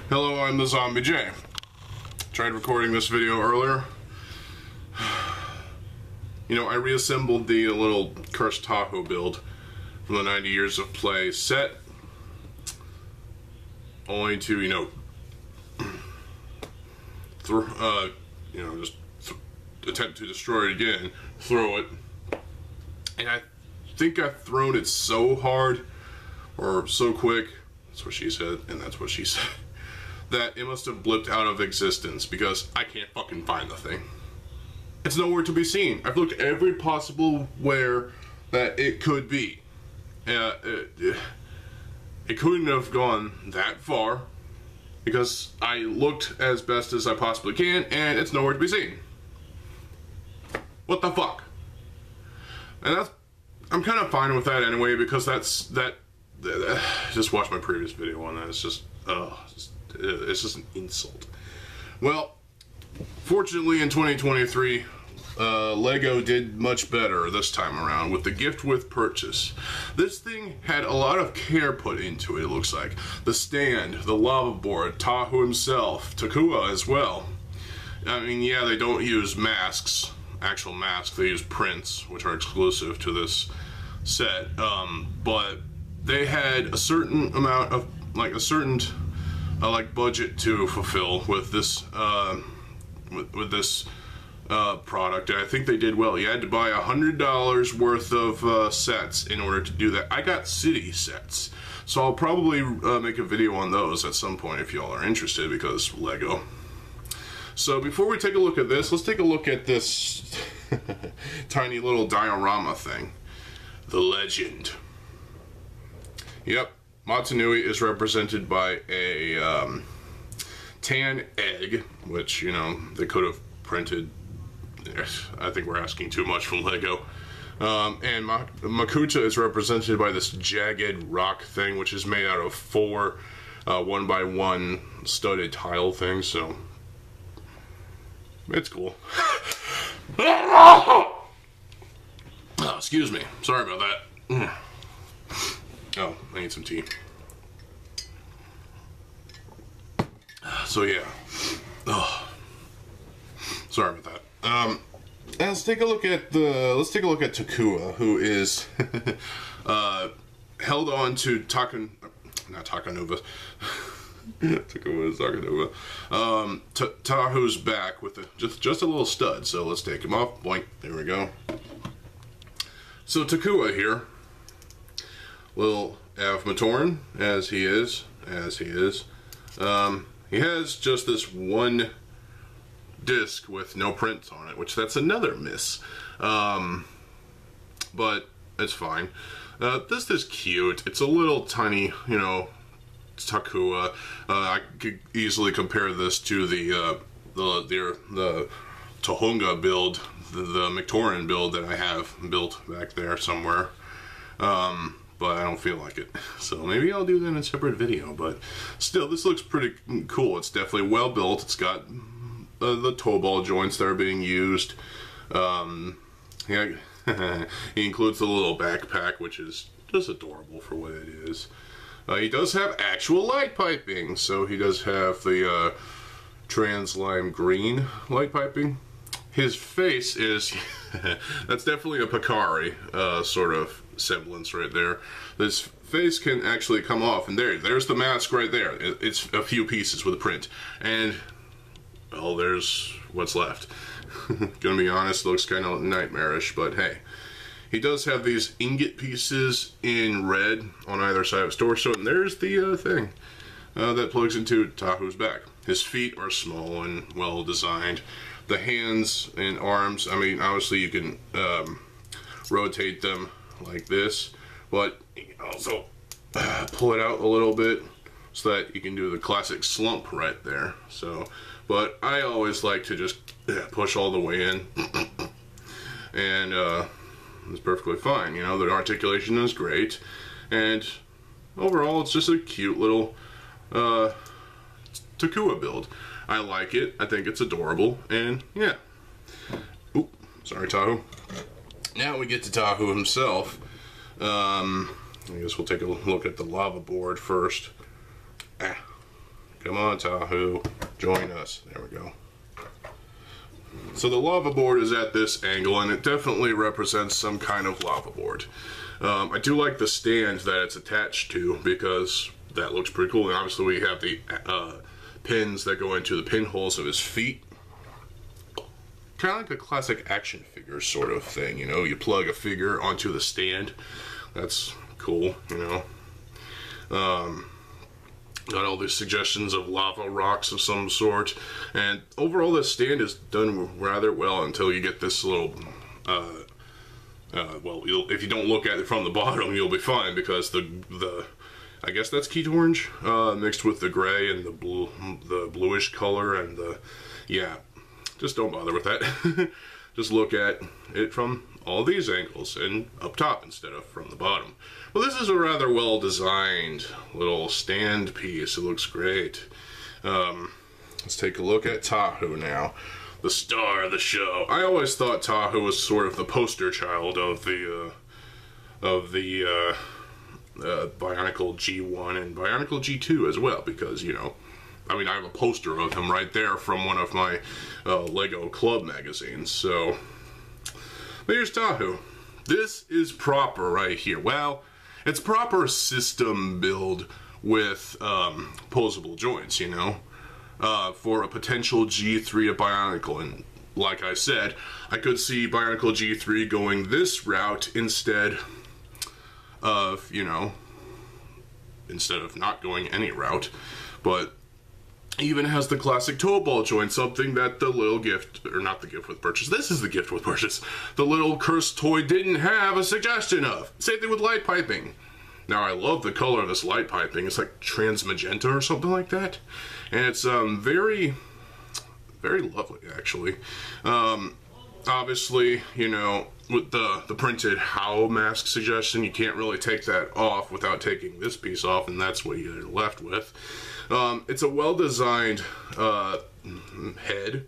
Hello, I'm TheZOMBIEJ. Tried recording this video earlier. You know, I reassembled the little cursed Tahu build from the 90 Years of Play set, only to, just attempt to destroy it again, throw it, and I think I've thrown it so hard, or so quick, that's what she said, and that's what she said, that it must have blipped out of existence, because I can't fucking find the thing. It's nowhere to be seen. I've looked every possible where that it could be. It couldn't have gone that far, because I looked as best as I possibly can, and it's nowhere to be seen. What the fuck? And I'm kind of fine with that anyway, because just watch my previous video on that. It's just an insult. Well, fortunately in 2023, LEGO did much better this time around with the gift with purchase. This thing had a lot of care put into it looks like. The stand, the lava board, Tahu himself, Tahu as well. I mean, yeah, they don't use masks, actual masks, they use prints, which are exclusive to this set, but they had a certain amount of, budget to fulfill with this, product, and I think they did well. You had to buy $100 worth of sets in order to do that. I got city sets, so I'll probably make a video on those at some point if y'all are interested, because LEGO. So before we take a look at this, let's take a look at this tiny little diorama thing. The legend. Yep, Motunui is represented by a tan egg, which, they could have printed. I think we're asking too much from LEGO. And Makuta is represented by this jagged rock thing, which is made out of 4 1x1 studded tile things, so it's cool. Oh, excuse me. Sorry about that. Oh, I need some tea. So yeah. Oh, sorry about that. Let's take a look at Tahu, who is held on to Tahu's back with just a little stud. So let's take him off. Boink. There we go. So Tahu here will have Matoran as he is. He has just this one disc with no prints on it, which that's another miss. But it's fine. This is cute. It's a little tiny, Tahu. I could easily compare this to the Tohunga build, the Mictoran build that I have built back there somewhere. But I don't feel like it. So maybe I'll do that in a separate video. But still, this looks pretty cool. It's definitely well built. It's got the toe ball joints that are being used. He includes the little backpack, which is just adorable for what it is. He does have actual light piping, so he does have the trans lime green light piping. His face is that's definitely a Picari sort of semblance right there. This face can actually come off, and there's the mask right there. It's a few pieces with a print, and well, there's what's left. Gonna be honest, looks kind of nightmarish, but hey. He does have these ingot pieces in red on either side of his torso, and there's the thing that plugs into Tahu's back. His feet are small and well designed. The hands and arms, I mean, obviously you can rotate them like this, but you can also pull it out a little bit so that you can do the classic slump right there. So, but I always like to just push all the way in, and it's perfectly fine. The articulation is great, and overall it's just a cute little Tahu build. I like it. I think it's adorable, and yeah. Oop, sorry, Tahu. Now we get to Tahu himself. I guess we'll take a look at the lava board first. Come on, Tahu. Join us. There we go. So the lava board is at this angle, and it definitely represents some kind of lava board. I do like the stand that it's attached to, because that looks pretty cool. And obviously we have the pins that go into the pinholes of his feet. Kind of like a classic action figure sort of thing, you know? You plug a figure onto the stand. That's cool, you know? Got all these suggestions of lava rocks of some sort. And overall, this stand is done rather well until you get this little... well, if you don't look at it from the bottom, you'll be fine, because the I guess that's Keat orange mixed with the gray and the bluish color, and yeah, just don't bother with that. Just look at it from all these angles and up top instead of from the bottom. Well, this is a rather well designed little stand piece. It looks great. Let's take a look at Tahu now. The star of the show. I always thought Tahu was sort of the poster child of the Bionicle G1 and Bionicle G2 as well, because, you know, I mean, I have a poster of him right there from one of my Lego Club magazines. So there's Tahu. This is proper right here. Well, it's proper system build with posable joints, you know. For a potential G3 of Bionicle, and like I said, I could see Bionicle G3 going this route instead of, you know, instead of not going any route. But even has the classic toe ball joint, something that the little gift, or not the gift with purchase, this is the gift with purchase, the little cursed toy didn't have a suggestion of. Same thing with light piping. Now, I love the color of this light piping. It's like transmagenta or something like that. And it's very, very lovely, actually. Obviously, you know, with the printed How mask suggestion, you can't really take that off without taking this piece off, and that's what you're left with. It's a well-designed head.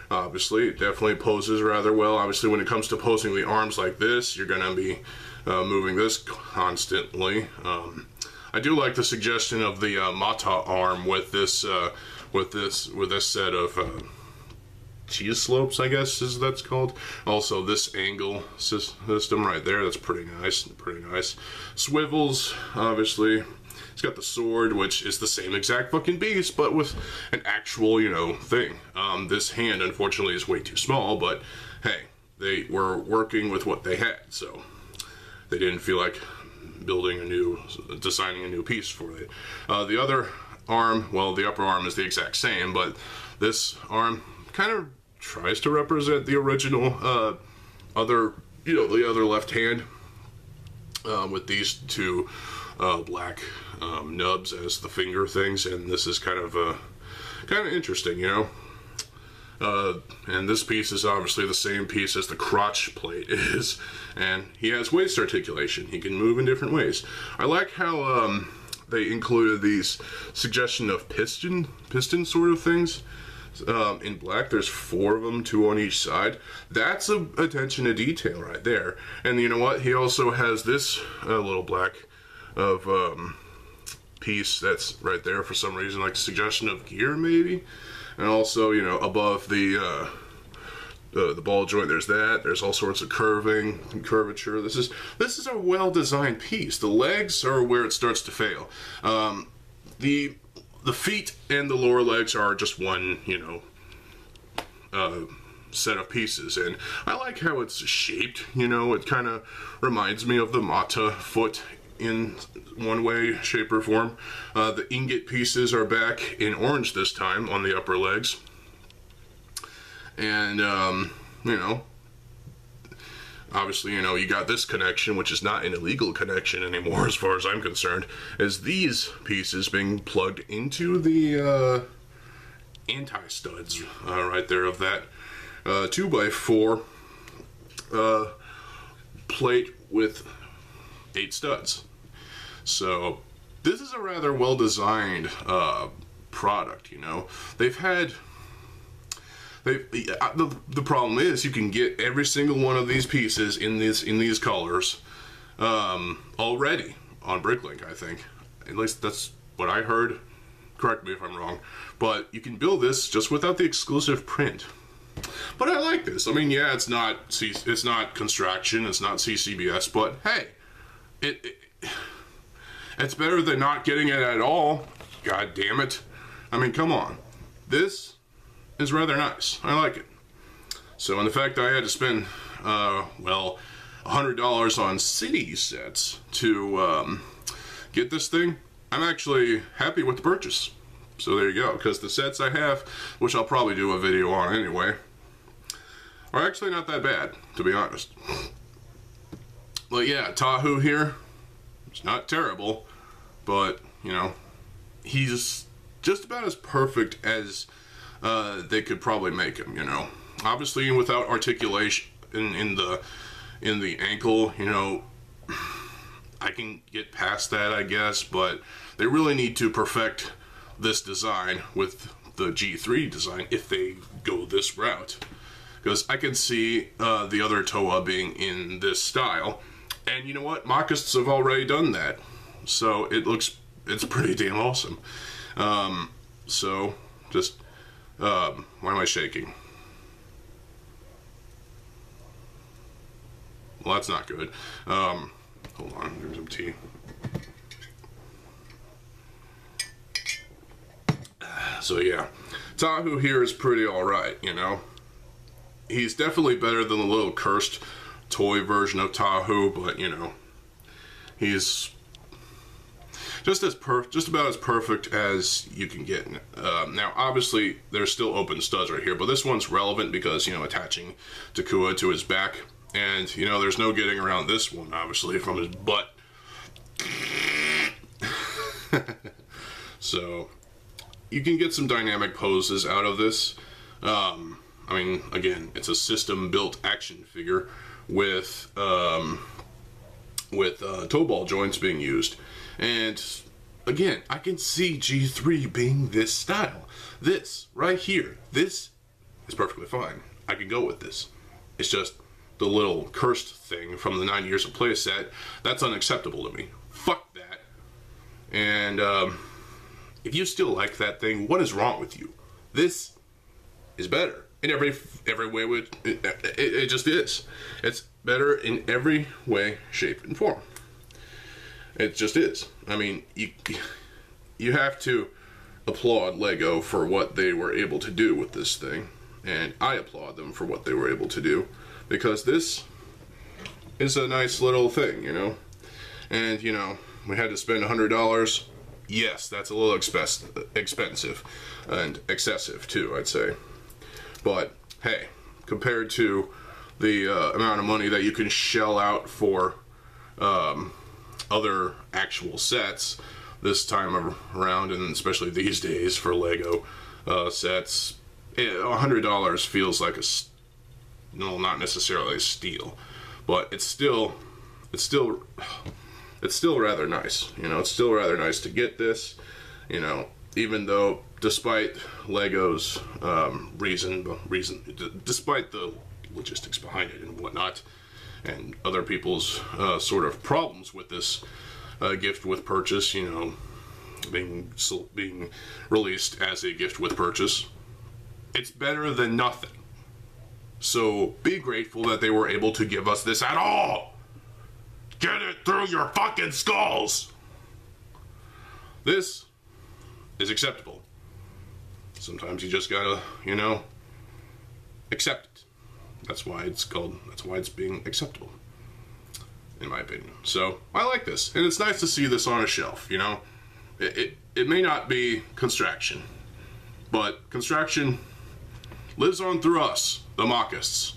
Obviously, it definitely poses rather well. Obviously, when it comes to posing the arms like this, you're going to be moving this constantly. I do like the suggestion of the Mata arm with this set of cheese slopes, I guess is that's called. Also, this angle system right there, that's pretty nice. Pretty nice. Swivels, obviously. It's got the sword, which is the same exact fucking beast, but with an actual, you know, thing. This hand, unfortunately, is way too small, but hey, they were working with what they had, so they didn't feel like designing a new piece for it. The other arm, well, the upper arm is the exact same, but this arm kind of tries to represent the original the other left hand, with these two black nubs as the finger things, and this is kind of interesting, you know. And this piece is obviously the same piece as the crotch plate is, and he has waist articulation. He can move in different ways. I like how they included these suggestion of piston sort of things in black. There's 4 of them, 2 on each side. That's a attention to detail right there. And you know what? He also has this little black of piece that's right there for some reason, like a suggestion of gear maybe. And also, you know, above the ball joint, there's that. There's all sorts of curving and curvature. This is a well-designed piece. The legs are where it starts to fail. The feet and the lower legs are just one, you know, set of pieces, and I like how it's shaped. You know, it kind of reminds me of the Mata foot in one way, shape, or form. The ingot pieces are back in orange this time on the upper legs. And, you know, obviously, you know, you got this connection, which is not an illegal connection anymore as far as I'm concerned, as these pieces being plugged into the anti-studs right there of that 2x4 plate with 8 studs. So this is a rather well-designed product, you know. The problem is you can get every single one of these pieces in these colors already on Bricklink, I think. At least that's what I heard. correct me if I'm wrong, but you can build this just without the exclusive print. But I like this. I mean, yeah, it's not Construction, it's not CCBS, but hey, it's better than not getting it at all. God damn it. I mean, come on. This is rather nice. I like it. So, and the fact that I had to spend, well, $100 on city sets to get this thing, I'm actually happy with the purchase. So there you go, because the sets I have, which I'll probably do a video on anyway, are actually not that bad, to be honest. But yeah, Tahu here, it's not terrible, but, you know, he's just about as perfect as they could probably make him, you know. Obviously, without articulation in the ankle, you know, I can get past that, I guess, but they really need to perfect this design with the G3 design if they go this route. Because I can see the other Toa being in this style. And you know what? Mockists have already done that. So it's pretty damn awesome. So, just, why am I shaking? Well, that's not good. Hold on, there's some tea. So yeah, Tahu here is pretty alright, you know. He's definitely better than the little cursed toy version of Tahu, but you know, he's just about as perfect as you can get. Now, obviously, there's still open studs right here, but this one's relevant because, you know, attaching Takua to his back. And, you know, there's no getting around this one, obviously, from his butt. So, you can get some dynamic poses out of this. I mean, again, it's a system-built action figure with toe ball joints being used. And, again, I can see G3 being this style. This, right here, this is perfectly fine. I can go with this. It's just the little cursed thing from the 9 Years of Play set, that's unacceptable to me. Fuck that. And if you still like that thing, what is wrong with you? This is better in every way. It just is. It's better in every way, shape, and form. It just is. I mean, you have to applaud Lego for what they were able to do with this thing, and I applaud them for what they were able to do. Because this is a nice little thing, you know? And, you know, we had to spend $100. Yes, that's a little expensive. And excessive, too, I'd say. But, hey, compared to the amount of money that you can shell out for other actual sets this time around, and especially these days for Lego sets, $100 feels like no, not necessarily a steal, but it's still rather nice. You know, it's still rather nice to get this. You know, even though, despite Lego's despite the logistics behind it and whatnot, and other people's sort of problems with this gift with purchase, you know, being released as a gift with purchase, it's better than nothing. So be grateful that they were able to give us this at all. Get it through your fucking skulls. This is acceptable. Sometimes you just gotta, you know, accept it. That's why it's being acceptable, in my opinion. So I like this, and it's nice to see this on a shelf, you know. It may not be Construction, but Construction lives on through us, the Mockists.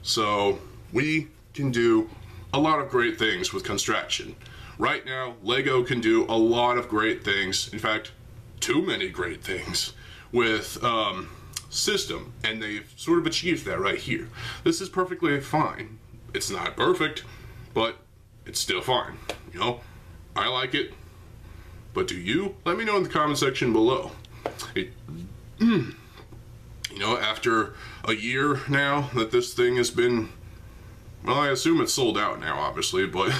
So we can do a lot of great things with Construction. Right now, Lego can do a lot of great things. In fact, too many great things with system, and they've sort of achieved that right here. This is perfectly fine. It's not perfect, but it's still fine. You know, I like it. But do you? Let me know in the comment section below. You know, after a year now that this thing has been, well, I assume it's sold out now, obviously, but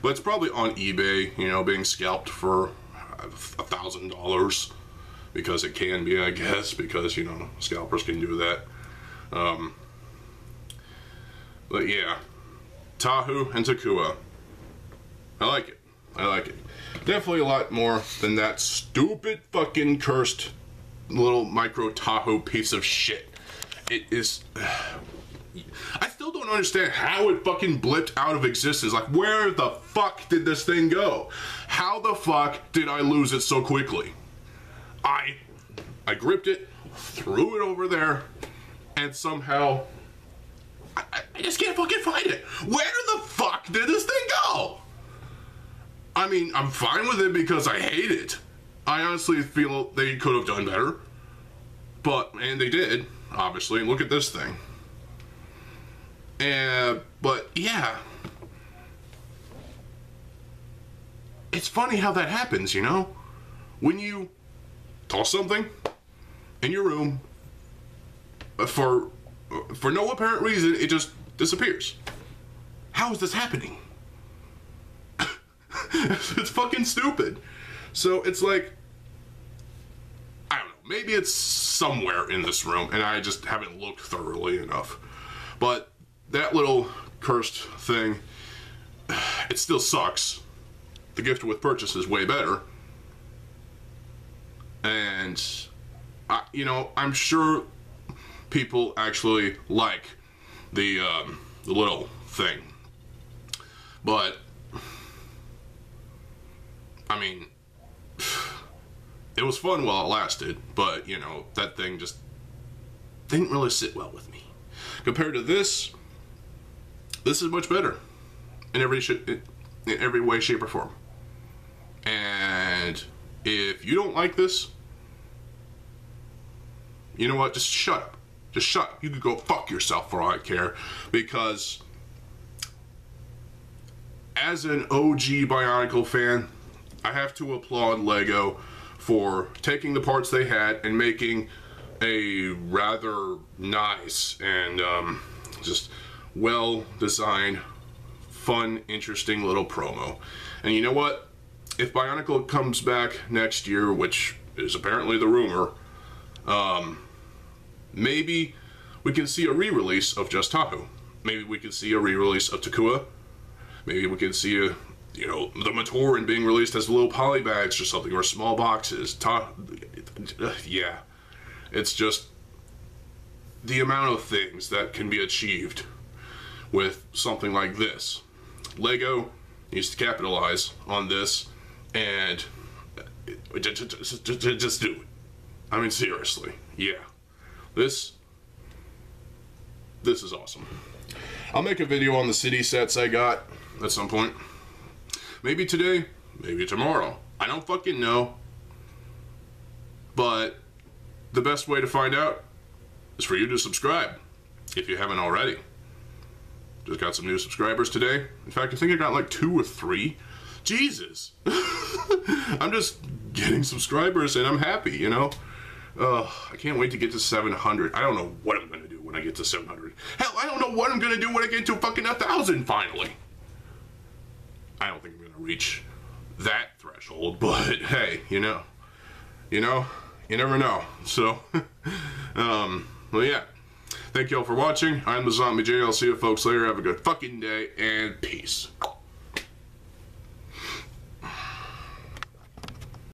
but it's probably on eBay, you know, being scalped for $1,000 because it can be, I guess, because, you know, scalpers can do that. But yeah, Tahu and Takua. I like it. I like it. Definitely a lot more than that stupid fucking cursed little micro Tahu piece of shit. It is... I still don't understand how it fucking blipped out of existence. Like, where the fuck did this thing go? How the fuck did I lose it so quickly? I gripped it, threw it over there, and somehow... I just can't fucking find it. Where the fuck did this thing go? I mean, I'm fine with it because I hate it. I honestly feel they could have done better. And they did, obviously. Look at this thing. But yeah. It's funny how that happens, you know? When you toss something in your room for no apparent reason, it just disappears. How is this happening? It's fucking stupid. So it's like, I don't know, maybe it's somewhere in this room and I just haven't looked thoroughly enough. But that little cursed thing, it still sucks. The gift with purchase is way better. And, you know, I'm sure people actually like the little thing. But, I mean, it was fun while it lasted, but, you know, that thing just didn't really sit well with me. Compared to this is much better in every way, shape, or form. And if you don't like this, you know what, just shut up. Just shut up. You could go fuck yourself for all I care, because as an OG Bionicle fan, I have to applaud LEGO for taking the parts they had and making a rather nice and just well-designed, fun, interesting little promo. And you know what? If Bionicle comes back next year, which is apparently the rumor, maybe we can see a re-release of just Tahu. Maybe we can see a re-release of Takua. Maybe we can see a, you know, the Matoran being released as little poly bags or something, or small boxes. Yeah. It's just the amount of things that can be achieved with something like this. LEGO needs to capitalize on this and just do it. I mean, seriously. Yeah. This is awesome. I'll make a video on the city sets I got at some point. Maybe today, maybe tomorrow. I don't fucking know. But the best way to find out is for you to subscribe, if you haven't already. Just got some new subscribers today. In fact, I think I got like 2 or 3. Jesus. I'm just getting subscribers and I'm happy, you know? I can't wait to get to 700. I don't know what I'm going to do when I get to 700. Hell, I don't know what I'm going to do when I get to fucking 1,000 finally. I don't think I'm going to reach that threshold, but hey, you never know. So, well, yeah. Thank y'all for watching. I'm TheZOMBIEJ. I'll see you folks later. Have a good fucking day, and peace.